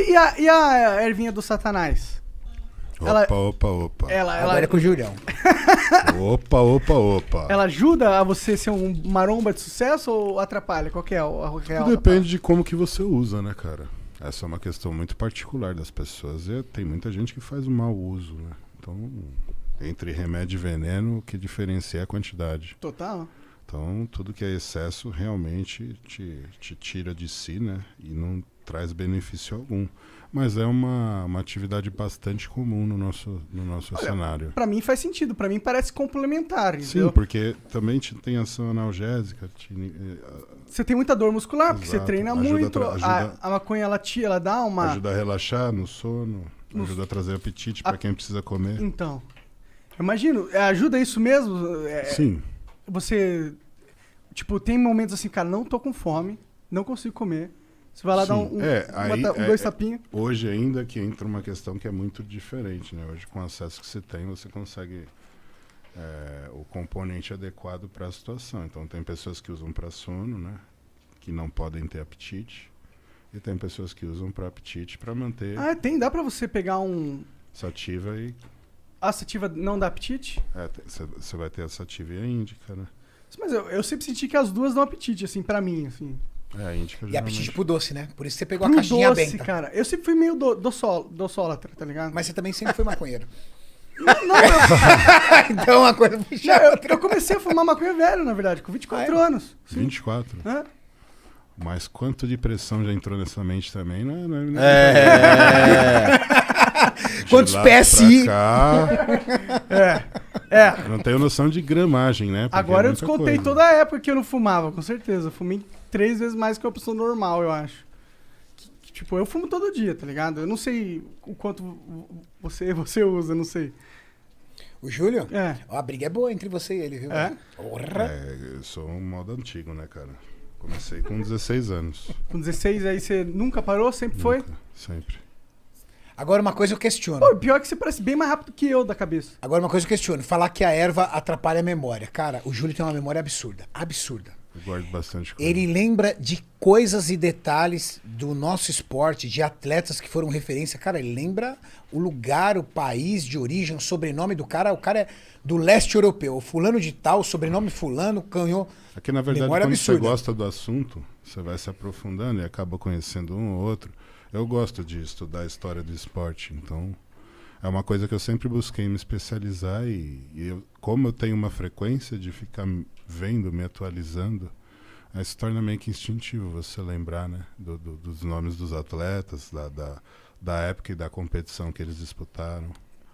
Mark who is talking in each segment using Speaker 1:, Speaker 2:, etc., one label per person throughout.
Speaker 1: E a ervinha do Satanás?
Speaker 2: Opa.
Speaker 3: Agora é com o Julião.
Speaker 2: Opa.
Speaker 1: Ela ajuda a você ser um maromba de sucesso ou atrapalha? Qual que é a real?
Speaker 2: Tudo depende de como que você usa, né, cara? Essa é uma questão muito particular das pessoas. E tem muita gente que faz um mau uso, né? Então, entre remédio e veneno, o que diferencia é a quantidade.
Speaker 1: Total.
Speaker 2: Então, tudo que é excesso realmente te tira de si, né? E não traz benefício algum. Mas é uma atividade bastante comum no nosso cenário.
Speaker 1: Pra mim faz sentido, pra mim parece complementar, entendeu?
Speaker 2: Sim, porque também tem ação analgésica.
Speaker 1: Você tem muita dor muscular, porque você
Speaker 2: Exato.
Speaker 1: treina muito. A maconha, ela dá uma...
Speaker 2: Ajuda a relaxar no sono, ajuda a trazer apetite para quem precisa comer.
Speaker 1: Então, eu imagino, ajuda isso mesmo?
Speaker 2: Sim.
Speaker 1: Você, tipo, tem momentos assim, cara, não tô com fome, não consigo comer. Você vai lá dar dois tapinhos.
Speaker 2: Hoje ainda que entra uma questão que é muito diferente, né? Hoje com o acesso que você tem, você consegue o componente adequado para a situação. Então tem pessoas que usam para sono, né? Que não podem ter apetite. E tem pessoas que usam para apetite para manter...
Speaker 1: Dá para você pegar um...
Speaker 2: Sativa e...
Speaker 1: A sativa não dá apetite?
Speaker 2: Você vai ter a sativa e a índica, né?
Speaker 1: Mas eu sempre senti que as duas dão apetite, assim, pra mim, assim.
Speaker 2: A índica
Speaker 3: E apetite pro doce, né? Por isso você pegou
Speaker 1: Pro
Speaker 3: a caixinha
Speaker 1: doce,
Speaker 3: benta.
Speaker 1: cara. Eu sempre fui meio doçólatra, tá ligado?
Speaker 3: Mas você também sempre foi maconheiro.
Speaker 1: Não.
Speaker 3: Então uma coisa puxa.
Speaker 1: Eu comecei a fumar maconha velho, na verdade, com 24 anos. Sim.
Speaker 2: 24?
Speaker 1: É.
Speaker 2: Mas quanto de pressão já entrou nessa mente também, né?
Speaker 3: Quantos PSI?
Speaker 2: Eu não tenho noção de gramagem, né? Porque
Speaker 1: Agora eu
Speaker 2: muita
Speaker 1: descontei
Speaker 2: coisa.
Speaker 1: toda a época que eu não fumava, com certeza. Eu fumei 3 vezes mais que uma pessoa normal, eu acho. Tipo, eu fumo todo dia, tá ligado? Eu não sei o quanto você usa, não sei.
Speaker 3: O Júlio?
Speaker 1: É.
Speaker 3: Ó, a briga é boa entre você e ele, viu?
Speaker 1: É?
Speaker 3: Porra.
Speaker 2: Eu sou um modo antigo, né, cara? Comecei com 16 anos.
Speaker 1: Com 16 aí você nunca parou? Sempre foi?
Speaker 2: Sempre.
Speaker 3: Agora uma coisa eu questiono.
Speaker 1: Pô, pior é que você parece bem mais rápido que eu da cabeça.
Speaker 3: Agora uma coisa eu questiono. Falar que a erva atrapalha a memória. Cara, o Júlio tem uma memória absurda. Absurda.
Speaker 2: Eu guardo bastante coisa.
Speaker 3: Ele lembra de coisas e detalhes do nosso esporte, de atletas que foram referência. Cara, ele lembra o lugar, o país de origem, o sobrenome do cara. O cara é do leste europeu. O fulano de tal, sobrenome fulano, ganhou.
Speaker 2: Aqui, na verdade,
Speaker 3: memória
Speaker 2: quando
Speaker 3: absurda.
Speaker 2: você gosta do assunto, você vai se aprofundando e acaba conhecendo um ou outro. Eu gosto de estudar a história do esporte, então é uma coisa que eu sempre busquei me especializar como eu tenho uma frequência de ficar vendo, me atualizando, aí se torna meio que instintivo você lembrar, né, dos nomes dos atletas, da época e da competição que eles disputaram.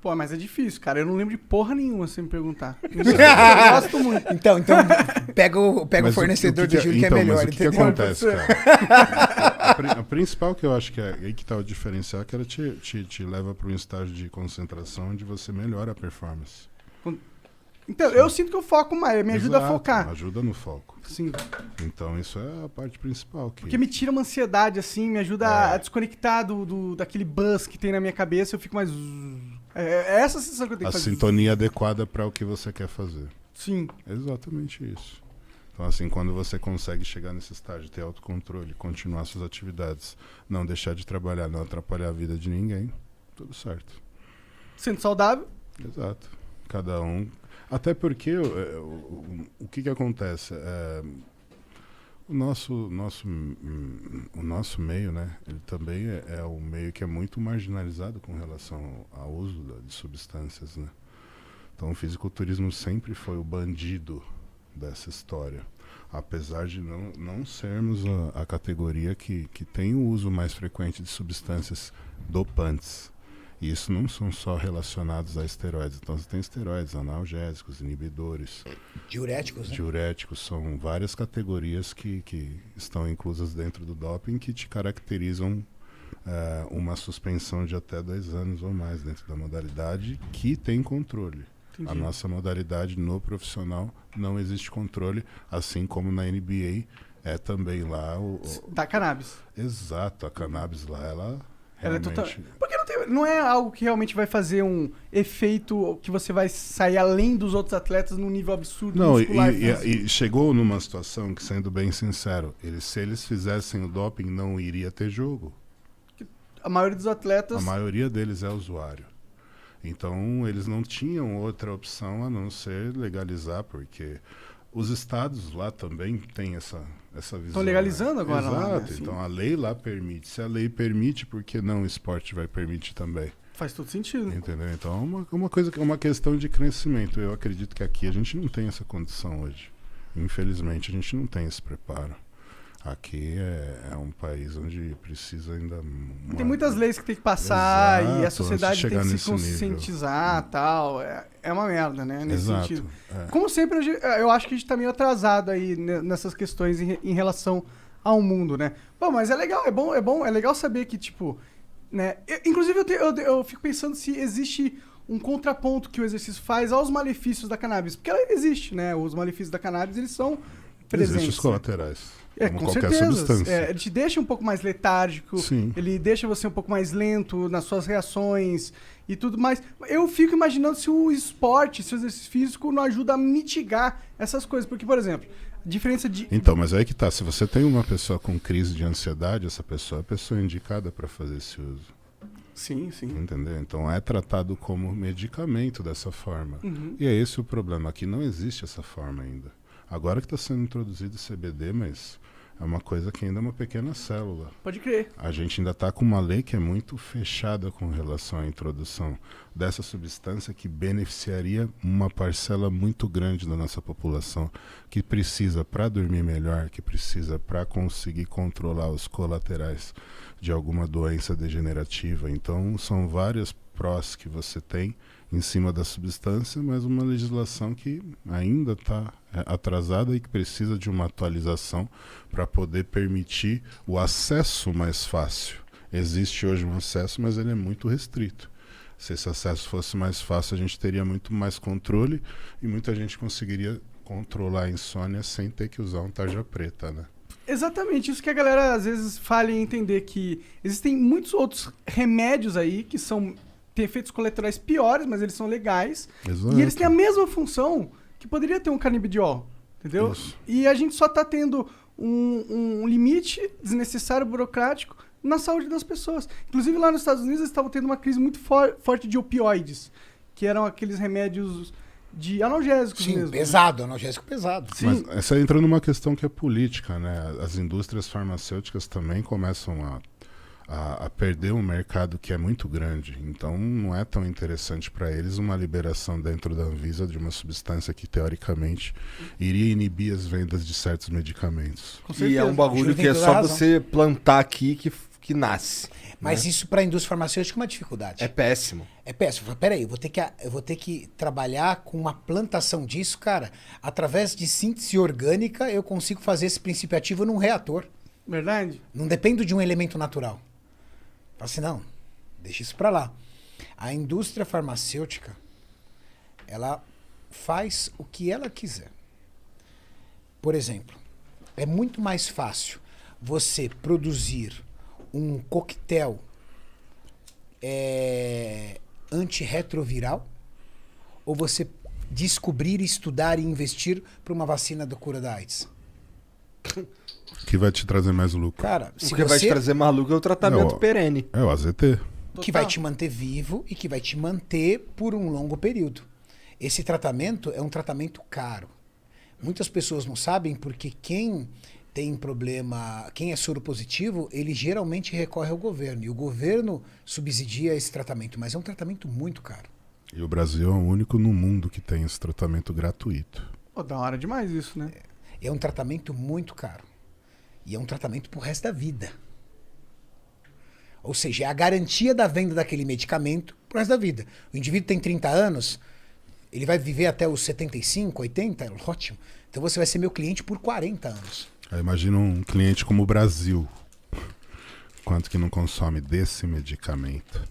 Speaker 1: Pô, mas é difícil, cara. Eu não lembro de porra nenhuma, se me perguntar. Eu gosto muito.
Speaker 3: Então pega o fornecedor do Júlio que é melhor.
Speaker 2: Mas o que acontece, cara? A principal que eu acho que é aí que tá o diferencial é que ela te leva para um estágio de concentração onde você melhora a performance.
Speaker 1: Então, eu sinto que eu foco mais, me ajuda a focar.
Speaker 2: Ajuda no foco.
Speaker 1: Sim.
Speaker 2: Então, isso é a parte principal.
Speaker 1: Porque me tira uma ansiedade, assim, me ajuda a desconectar daquele buzz que tem na minha cabeça, eu fico mais... É essa a sensação que eu tenho que fazer.
Speaker 2: A sintonia adequada para o que você quer fazer.
Speaker 1: Sim.
Speaker 2: Exatamente isso. Então, assim, quando você consegue chegar nesse estágio, ter autocontrole, continuar suas atividades, não deixar de trabalhar, não atrapalhar a vida de ninguém, tudo certo.
Speaker 1: Sendo saudável?
Speaker 2: Exato. Cada um... Até porque o que acontece? O nosso meio, né? Ele também é um meio que é muito marginalizado com relação ao uso de substâncias, né? Então o fisiculturismo sempre foi o bandido dessa história. Apesar de não sermos a categoria que tem o uso mais frequente de substâncias dopantes. E isso não são só relacionados a esteroides. Então você tem esteroides, analgésicos, inibidores.
Speaker 3: Diuréticos, né?
Speaker 2: Diuréticos são várias categorias que estão inclusas dentro do doping que te caracterizam uma suspensão de até 2 anos ou mais dentro da modalidade que tem controle. Entendi. A nossa modalidade no profissional não existe controle, assim como na NBA é também lá
Speaker 1: Da cannabis.
Speaker 2: Exato, a cannabis lá, ela
Speaker 1: é total... Porque não é algo que realmente vai fazer um efeito que você vai sair além dos outros atletas num nível absurdo.
Speaker 2: Não,
Speaker 1: muscular,
Speaker 2: e chegou numa situação que, sendo bem sincero, se eles fizessem o doping, não iria ter jogo.
Speaker 1: a maioria dos atletas...
Speaker 2: A maioria deles é usuário. Então, eles não tinham outra opção a não ser legalizar, porque os estados lá também têm essa visão.
Speaker 1: Estão legalizando agora
Speaker 2: Exato.
Speaker 1: lá, né?
Speaker 2: Então, a lei lá permite. Se a lei permite, por que não o esporte vai permitir também?
Speaker 1: Faz todo sentido.
Speaker 2: Entendeu? Então, é uma questão de crescimento. Eu acredito que aqui a gente não tem essa condição hoje. Infelizmente, a gente não tem esse preparo. Aqui é um país onde precisa ainda...
Speaker 1: Tem muitas leis que tem que passar.
Speaker 2: Exato,
Speaker 1: E a sociedade tem que se
Speaker 2: nesse
Speaker 1: conscientizar e tal. É uma merda, né? Nesse
Speaker 2: Exato,
Speaker 1: sentido.
Speaker 2: é.
Speaker 1: Como sempre, eu acho que a gente tá meio atrasado aí nessas questões em relação ao mundo, né? Pô, mas é legal, é legal saber que, tipo... Né? Inclusive, eu fico pensando se existe um contraponto que o exercício faz aos malefícios da cannabis. Porque ela existe, né? Os malefícios da cannabis, eles são presentes.
Speaker 2: Existem os colaterais. Como
Speaker 1: com
Speaker 2: qualquer
Speaker 1: certeza.
Speaker 2: substância.
Speaker 1: Ele te deixa um pouco mais letárgico,
Speaker 2: Sim.
Speaker 1: ele deixa você um pouco mais lento nas suas reações e tudo mais. Eu fico imaginando se o esporte, se o exercício físico não ajuda a mitigar essas coisas. Porque, por exemplo, a diferença de...
Speaker 2: Então, mas aí que tá. Se você tem uma pessoa com crise de ansiedade, essa pessoa é a pessoa indicada para fazer esse uso.
Speaker 1: Sim, sim.
Speaker 2: Entendeu? Então é tratado como medicamento dessa forma.
Speaker 1: Uhum.
Speaker 2: E é esse o problema. Aqui não existe essa forma ainda. Agora que está sendo introduzido o CBD, mas é uma coisa que ainda é uma pequena célula.
Speaker 1: Pode crer.
Speaker 2: A gente ainda está com uma lei que é muito fechada com relação à introdução dessa substância que beneficiaria uma parcela muito grande da nossa população, que precisa para dormir melhor, que precisa para conseguir controlar os colaterais de alguma doença degenerativa. Então, são várias prós que você tem em cima da substância, mas uma legislação que ainda está atrasada e que precisa de uma atualização para poder permitir o acesso mais fácil. Existe hoje um acesso, mas ele é muito restrito. Se esse acesso fosse mais fácil, a gente teria muito mais controle e muita gente conseguiria controlar a insônia sem ter que usar um tarja preta, né?
Speaker 1: Exatamente, isso que a galera às vezes falha em entender, que existem muitos outros remédios aí que têm efeitos colaterais piores, mas eles são legais.
Speaker 2: Exato.
Speaker 1: E eles têm a mesma função que poderia ter um canabidiol, entendeu?
Speaker 2: Isso.
Speaker 1: E a gente só tá tendo um limite desnecessário, burocrático, na saúde das pessoas. Inclusive lá nos Estados Unidos eles estavam tendo uma crise muito forte de opioides, que eram aqueles remédios de analgésicos
Speaker 3: Sim,
Speaker 1: mesmo.
Speaker 3: pesado, analgésico pesado.
Speaker 1: Sim.
Speaker 2: Mas essa entra numa questão que é política, né? As indústrias farmacêuticas também começam a perder um mercado que é muito grande. Então não é tão interessante para eles uma liberação dentro da Anvisa de uma substância que teoricamente iria inibir as vendas de certos medicamentos.
Speaker 1: Com
Speaker 4: E
Speaker 1: certeza.
Speaker 4: é um bagulho
Speaker 3: Júlio
Speaker 4: que
Speaker 3: tem
Speaker 4: é
Speaker 3: toda
Speaker 4: só
Speaker 3: a razão.
Speaker 4: você plantar aqui que nasce.
Speaker 3: Mas isso para a indústria farmacêutica é uma dificuldade.
Speaker 4: É péssimo.
Speaker 3: É péssimo. Peraí, eu vou ter que trabalhar com uma plantação disso, cara. Através de síntese orgânica, eu consigo fazer esse princípio ativo num reator.
Speaker 1: Verdade?
Speaker 3: Não dependo de um elemento natural. Fala assim, não, deixa isso para lá. A indústria farmacêutica, ela faz o que ela quiser. Por exemplo, é muito mais fácil você produzir um coquetel antirretroviral ou você descobrir, estudar e investir para uma vacina da cura da AIDS?
Speaker 2: Que vai te trazer mais lucro.
Speaker 3: Cara,
Speaker 4: O
Speaker 3: se
Speaker 4: que vai te
Speaker 3: você
Speaker 4: trazer maluco é o tratamento
Speaker 2: Não,
Speaker 4: perene.
Speaker 2: É o AZT.
Speaker 3: que vai te manter vivo e que vai te manter por um longo período. Esse tratamento é um tratamento caro. Muitas pessoas não sabem porque quem tem problema, quem é soro positivo, ele geralmente recorre ao governo. E o governo subsidia esse tratamento, mas é um tratamento muito caro.
Speaker 2: E o Brasil é o único no mundo que tem esse tratamento gratuito.
Speaker 1: Pô, da hora demais isso, né?
Speaker 3: É um tratamento muito caro. E é um tratamento pro resto da vida. Ou seja, é a garantia da venda daquele medicamento pro resto da vida. O indivíduo tem 30 anos, ele vai viver até os 75, 80, ótimo. Então você vai ser meu cliente por 40 anos.
Speaker 2: Aí imagina um cliente como o Brasil. Quanto que não consome desse medicamento?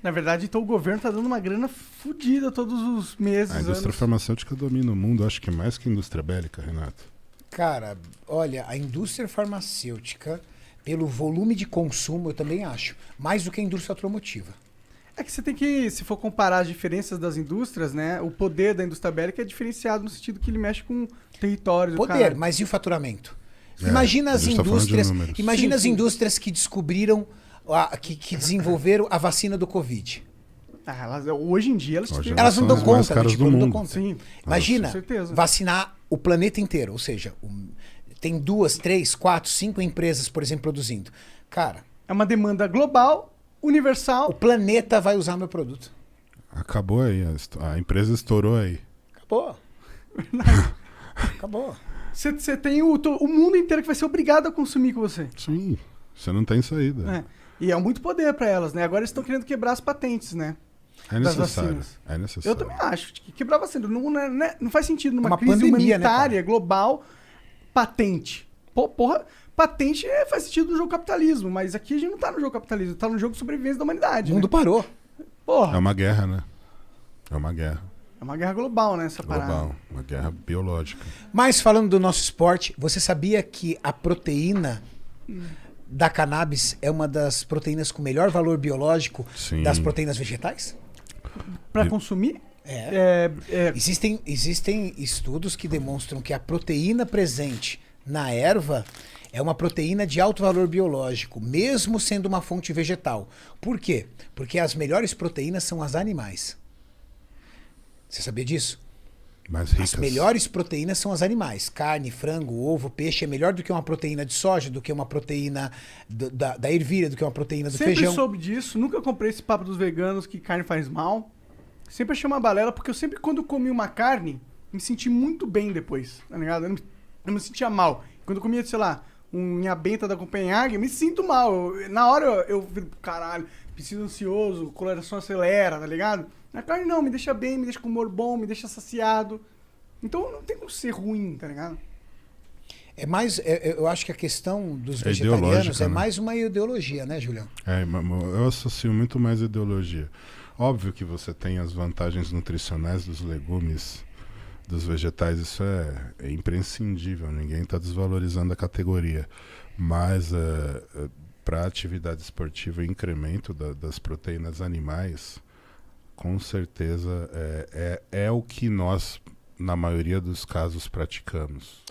Speaker 1: Na verdade, então o governo tá dando uma grana fodida todos os meses.
Speaker 2: A indústria
Speaker 1: anos.
Speaker 2: farmacêutica domina o mundo, acho que mais que a indústria bélica, Renato.
Speaker 3: Cara, olha, a indústria farmacêutica, pelo volume de consumo, eu também acho, mais do que a indústria automotiva.
Speaker 1: É que você tem que, se for comparar as diferenças das indústrias, né? O poder da indústria bélica é diferenciado no sentido que ele mexe com territórios.
Speaker 3: Poder, mas e o faturamento?
Speaker 2: É,
Speaker 3: Imagina
Speaker 2: a
Speaker 3: as
Speaker 2: gente tá falando de
Speaker 3: indústrias,
Speaker 2: números.
Speaker 3: imagina
Speaker 1: Sim,
Speaker 3: as
Speaker 1: sim.
Speaker 3: indústrias que descobriram que desenvolveram a vacina do Covid.
Speaker 1: Hoje em dia
Speaker 2: Hoje
Speaker 3: Elas não
Speaker 2: são
Speaker 3: dão
Speaker 2: as mais
Speaker 3: conta,
Speaker 2: caras
Speaker 3: tipo,
Speaker 2: do
Speaker 3: não dão
Speaker 2: mundo.
Speaker 3: conta.
Speaker 1: Sim.
Speaker 3: Imagina
Speaker 1: Com certeza.
Speaker 3: vacinar o planeta inteiro, ou seja, tem 2, 3, 4, 5 empresas, por exemplo, produzindo. Cara,
Speaker 1: É uma demanda global, universal.
Speaker 3: o planeta vai usar meu produto.
Speaker 2: Acabou aí, a empresa estourou aí.
Speaker 3: Acabou. Acabou.
Speaker 1: Você tem o mundo inteiro que vai ser obrigado a consumir com você.
Speaker 2: Sim, você não tem saída.
Speaker 1: É. E é muito poder para elas, né? Agora eles estão querendo quebrar as patentes, né?
Speaker 2: É
Speaker 1: Das
Speaker 2: necessário.
Speaker 1: vacinas.
Speaker 2: É necessário.
Speaker 1: Eu também acho que quebrar vacina não faz sentido numa
Speaker 3: Uma
Speaker 1: crise
Speaker 3: pandemia, né,
Speaker 1: humanitária global, patente. Porra, patente faz sentido no jogo capitalismo, mas aqui a gente não tá no jogo capitalismo, tá no jogo de sobrevivência da humanidade.
Speaker 3: O mundo parou.
Speaker 1: Porra,
Speaker 2: É uma guerra, né? É uma guerra
Speaker 1: é uma guerra global, né, essa parada.
Speaker 2: global, uma guerra biológica.
Speaker 3: Mas falando do nosso esporte, você sabia que a proteína da cannabis é uma das proteínas com melhor valor biológico
Speaker 2: Sim.
Speaker 3: das proteínas vegetais?
Speaker 1: Pra consumir?
Speaker 3: Existem estudos que demonstram que a proteína presente na erva é uma proteína de alto valor biológico, mesmo sendo uma fonte vegetal. Por quê? Porque as melhores proteínas são as animais. Você sabia disso?
Speaker 2: Mais ricas.
Speaker 3: As melhores proteínas são as animais. Carne, frango, ovo, peixe é melhor do que uma proteína de soja, do que uma proteína da ervilha, do que uma proteína do
Speaker 1: Sempre
Speaker 3: feijão.
Speaker 1: soube disso, nunca comprei esse papo dos veganos que carne faz mal. Sempre achei uma balela, porque eu sempre, quando comi uma carne, me senti muito bem depois, tá ligado? Eu não me sentia mal. Quando eu comia, sei lá, unha benta da Copenhague, eu me sinto mal. Na hora eu caralho, preciso ansioso, o coração acelera, tá ligado? Na carne não, me deixa bem, me deixa com humor bom, me deixa saciado. Então não tem como ser ruim, tá ligado?
Speaker 3: É mais, eu acho que a questão dos
Speaker 2: É
Speaker 3: vegetarianos
Speaker 2: ideológica,
Speaker 3: é
Speaker 2: né?
Speaker 3: mais uma ideologia, né, Julião?
Speaker 2: Eu associo muito mais ideologia. Óbvio que você tem as vantagens nutricionais dos legumes, dos vegetais, isso é imprescindível, ninguém está desvalorizando a categoria. Mas para atividade esportiva, o incremento das proteínas animais, com certeza é o que nós, na maioria dos casos, praticamos.